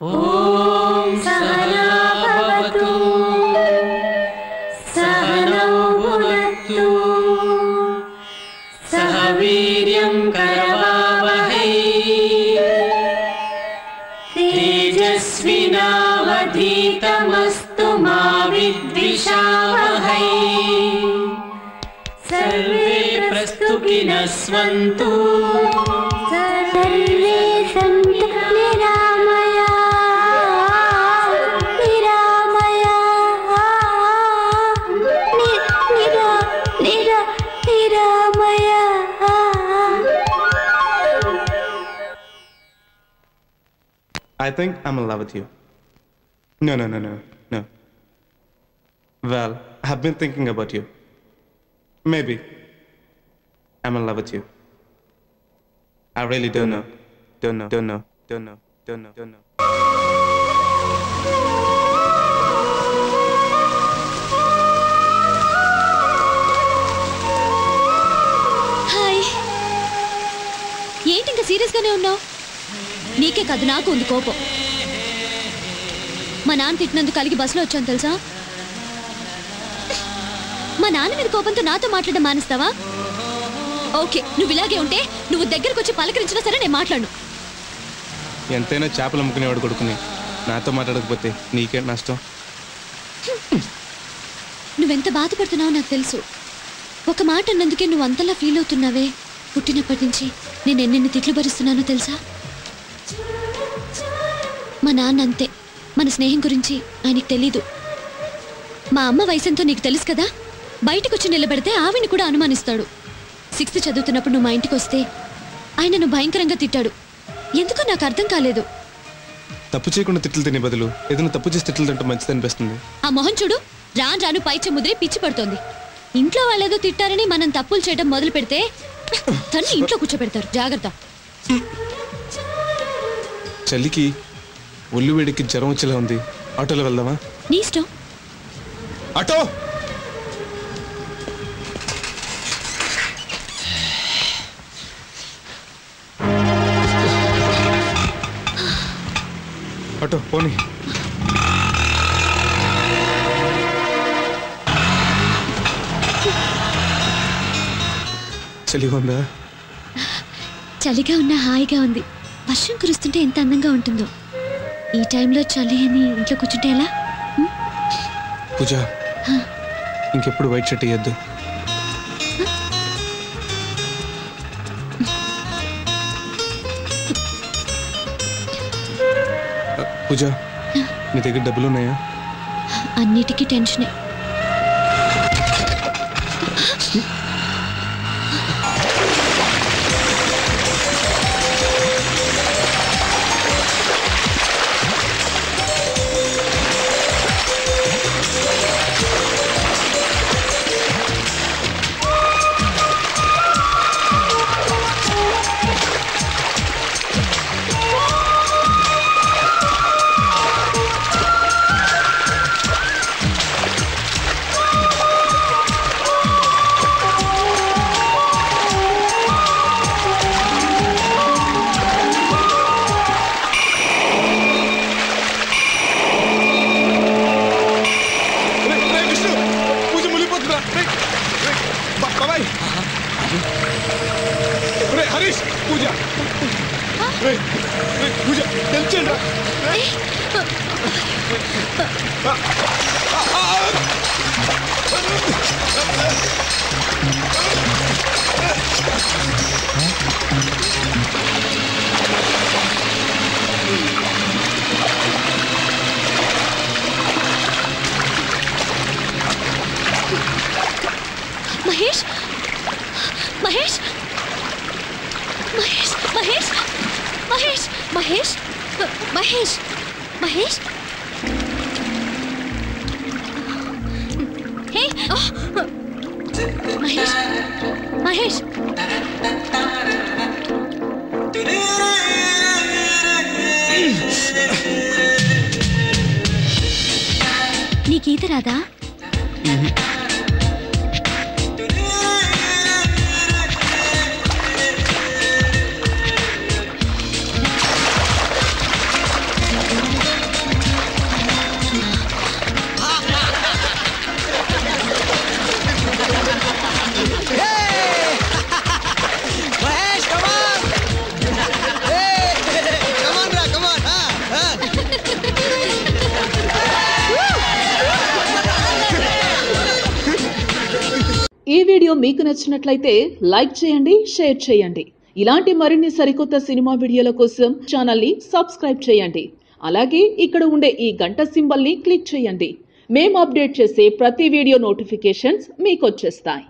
ఓం సహనా భవతు సహనౌ భునత్తు సహ వీర్యం కరవావహై తేజస్వినావధీతమస్తు మా విద్విషావహై survey ప్రస్తుకినస్వంతు survey Santhu నిరామయా నిరామయా నిరామయా. I think I'm in love with you. No. Well, I've been thinking about you. Maybe I'm in love with you. I really don't know. Hi, ఏంటి ఇంకా సీరియస్గానే ఉన్నావు? నీకే కాదు, నాకు ఉంది కోపం. మా నాన్న తిట్టినందుకు కలిగి బస్సులో వచ్చాను తెలుసా? మా నాన్న మీద కోపంతో నాతో మాట్లాడడం మానేస్తావా? ఓకే, నువ్వు ఇలాగే ఉంటే నువ్వు దగ్గరకు వచ్చి పలకరించినా సరే నేను మాట్లాడను. ఎంతైనా చేపలు అమ్ముకునేవాడు కొడుకుని నాతో మాట్లాడకపోతే నీకేంటి నష్టం? నువ్వెంత బాధపడుతున్నావో నాకు తెలుసు. ఒక మాట అన్నందుకే నువ్వు అంతలా ఫీల్ అవుతున్నావే. పుట్టినప్పటి నుంచి నేను ఎన్నెన్ని తిట్లు భరిస్తున్నానో తెలుసా? మా నాన్న అంతే. మన స్నేహం గురించి ఆయనకు తెలీదు. మా అమ్మ వయసెంతో నీకు తెలుసు కదా. బయటకు వచ్చి నిలబెడితే ఆవిని కూడా అనుమానిస్తాడు. 6th చదువుతున్నప్పుడు నువ్వు మా ఇంటికి వస్తే ఆయన నువ్వు భయంకరంగా తిట్టాడు. ఎందుకో నాకు అర్థం కాలేదు. తప్పు చేయకుండా తిట్లు తినే బదులు ఏదైనా తప్పు చేసి తిట్లు తింటే మంచిది అనిపిస్తుంది. ఆ మొహం చూడు, రాను పైచ ముద్రే పిచ్చి పడుతోంది. ఇంట్లో వాళ్ళేదో తిట్టారని మనం తప్పులు చేయడం మొదలు పెడితే తన్ని ఇంట్లో కూర్చోబెడతారు. జాగ్రత్త. చలికి ఒళ్ళు వేడికి జ్వరం వచ్చేలా ఉంది. ఆటోలో వెళ్దామా? నీ ఇష్టం. ఆటో ఆటో పోనీ. చలిగా ఉందా? చలిగా ఉన్నా హాయిగా ఉంది. వర్షం కురుస్తుంటే ఎంత అందంగా ఉంటుందో. ఈ టైంలో చలి అని ఇంట్లో కూర్చుంటే ఎలా? పూజ, ఇంకెప్పుడు వైట్ షర్ట్ వేయద్దు. పూజ, నీ దగ్గర డబ్బులు ఉన్నాయా? అన్నిటికీ టెన్షనే. హరీష్, పూజ పూజ టెన్షన్ రా. మహేష్ మహేష్ మహేష్ మహేష్ మహేష్ మహేష్ మహేష్ మహేష్ హే మహేష్ మహేష్ నీకు ఈత రాదా? నచ్చినట్లయితే లైక్ చేయండి, షేర్ చేయండి. ఇలాంటి మరిన్ని సరికొత్త సినిమా వీడియోల కోసం ఛానల్ని సబ్స్క్రైబ్ చేయండి. అలాగే ఇక్కడ ఉండే ఈ గంట సింబల్ని క్లిక్ చేయండి. మేము అప్డేట్ చేసే ప్రతి వీడియో నోటిఫికేషన్స్ మీకు వచ్చేస్తాయి.